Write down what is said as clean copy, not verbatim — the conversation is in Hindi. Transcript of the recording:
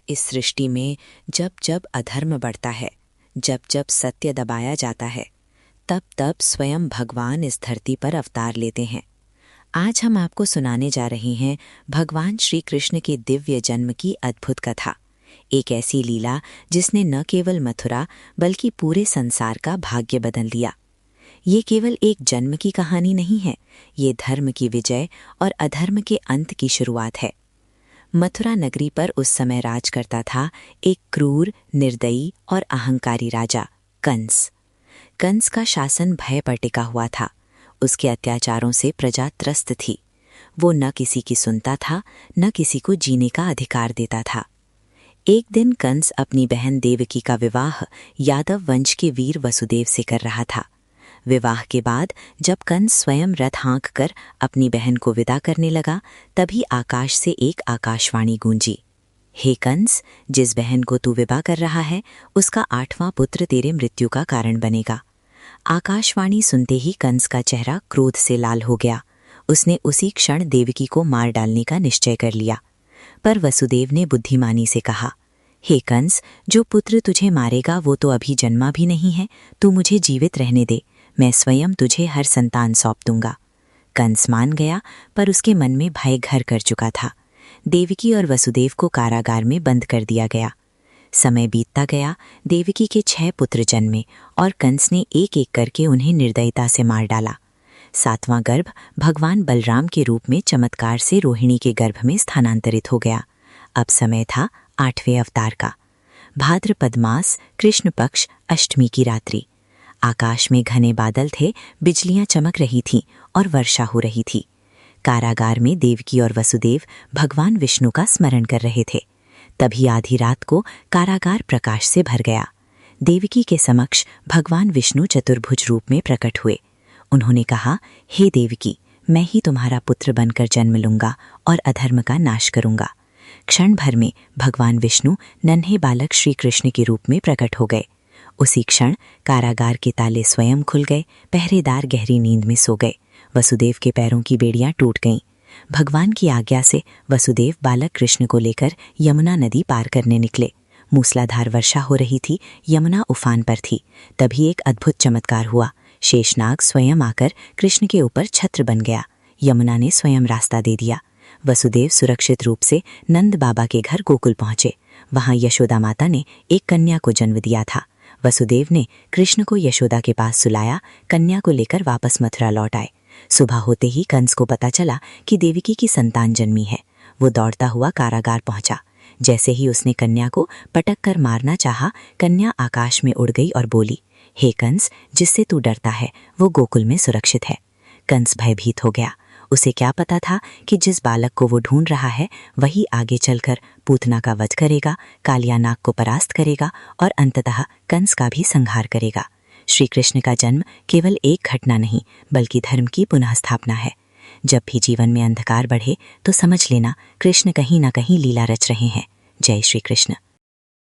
इस सृष्टि में जब जब अधर्म बढ़ता है, जब जब सत्य दबाया जाता है, तब तब स्वयं भगवान इस धरती पर अवतार लेते हैं। आज हम आपको सुनाने जा रहे हैं भगवान श्री कृष्ण के दिव्य जन्म की अद्भुत कथा। एक ऐसी लीला जिसने न केवल मथुरा बल्कि पूरे संसार का भाग्य बदल दिया। ये केवल एक जन्म की कहानी नहीं है, ये धर्म की विजय और अधर्म के अंत की शुरुआत है। मथुरा नगरी पर उस समय राज करता था एक क्रूर, निर्दयी और अहंकारी राजा कंस। कंस का शासन भय पर टिका हुआ था। उसके अत्याचारों से प्रजा त्रस्त थी। वो न किसी की सुनता था, न किसी को जीने का अधिकार देता था। एक दिन कंस अपनी बहन देवकी का विवाह यादव वंश के वीर वसुदेव से कर रहा था। विवाह के बाद जब कंस स्वयं रथ हाँक कर अपनी बहन को विदा करने लगा, तभी आकाश से एक आकाशवाणी गूंजी। हे कंस, जिस बहन को तू विवाह कर रहा है, उसका 8वां पुत्र तेरे मृत्यु का कारण बनेगा। आकाशवाणी सुनते ही कंस का चेहरा क्रोध से लाल हो गया। उसने उसी क्षण देवकी को मार डालने का निश्चय कर लिया। पर वसुदेव ने बुद्धिमानी से कहा, हे कंस, जो पुत्र तुझे मारेगा वो तो अभी जन्मा भी नहीं है। तू मुझे जीवित रहने दे, मैं स्वयं तुझे हर संतान सौंप दूंगा। कंस मान गया, पर उसके मन में भय घर कर चुका था। देवकी और वसुदेव को कारागार में बंद कर दिया गया। समय बीतता गया, देवकी के 6 पुत्र जन्मे और कंस ने एक एक करके उन्हें निर्दयता से मार डाला। 7वां गर्भ भगवान बलराम के रूप में चमत्कार से रोहिणी के गर्भ में स्थानांतरित हो गया। अब समय था 8वें अवतार का। भाद्रपद मास, कृष्ण पक्ष, अष्टमी की रात्रि। आकाश में घने बादल थे, बिजलियां चमक रही थीं और वर्षा हो रही थी। कारागार में देवकी और वसुदेव भगवान विष्णु का स्मरण कर रहे थे। तभी आधी रात को कारागार प्रकाश से भर गया। देवकी के समक्ष भगवान विष्णु चतुर्भुज रूप में प्रकट हुए। उन्होंने कहा, हे देवकी, मैं ही तुम्हारा पुत्र बनकर जन्म लूंगा और अधर्म का नाश करूंगा। क्षण भर में भगवान विष्णु नन्हे बालक श्री कृष्ण के रूप में प्रकट हो गए। उसी क्षण कारागार के ताले स्वयं खुल गए। पहरेदार गहरी नींद में सो गए। वसुदेव के पैरों की बेड़ियां टूट गईं। भगवान की आज्ञा से वसुदेव बालक कृष्ण को लेकर यमुना नदी पार करने निकले। मूसलाधार वर्षा हो रही थी, यमुना उफान पर थी। तभी एक अद्भुत चमत्कार हुआ। शेषनाग स्वयं आकर कृष्ण के ऊपर छत्र बन गया। यमुना ने स्वयं रास्ता दे दिया। वसुदेव सुरक्षित रूप से नंद बाबा के घर गोकुल पहुंचे। वहां यशोदा माता ने एक कन्या को जन्म दिया था। वसुदेव ने कृष्ण को यशोदा के पास सुलाया। कन्या को लेकर वापस मथुरा लौट आए। सुबह होते ही कंस को पता चला कि देवकी की संतान जन्मी है। वो दौड़ता हुआ कारागार पहुंचा। जैसे ही उसने कन्या को पटक कर मारना चाहा, कन्या आकाश में उड़ गई और बोली, हे कंस, जिससे तू डरता है वो गोकुल में सुरक्षित है। कंस भयभीत हो गया। उसे क्या पता था कि जिस बालक को वो ढूंढ रहा है वही आगे चलकर पूतना का वध करेगा, कालियानाग को परास्त करेगा और अंततः कंस का भी संहार करेगा। श्री कृष्ण का जन्म केवल एक घटना नहीं बल्कि धर्म की पुनः स्थापना है। जब भी जीवन में अंधकार बढ़े तो समझ लेना कृष्ण कहीं ना कहीं लीला रच रहे हैं। जय श्री कृष्ण।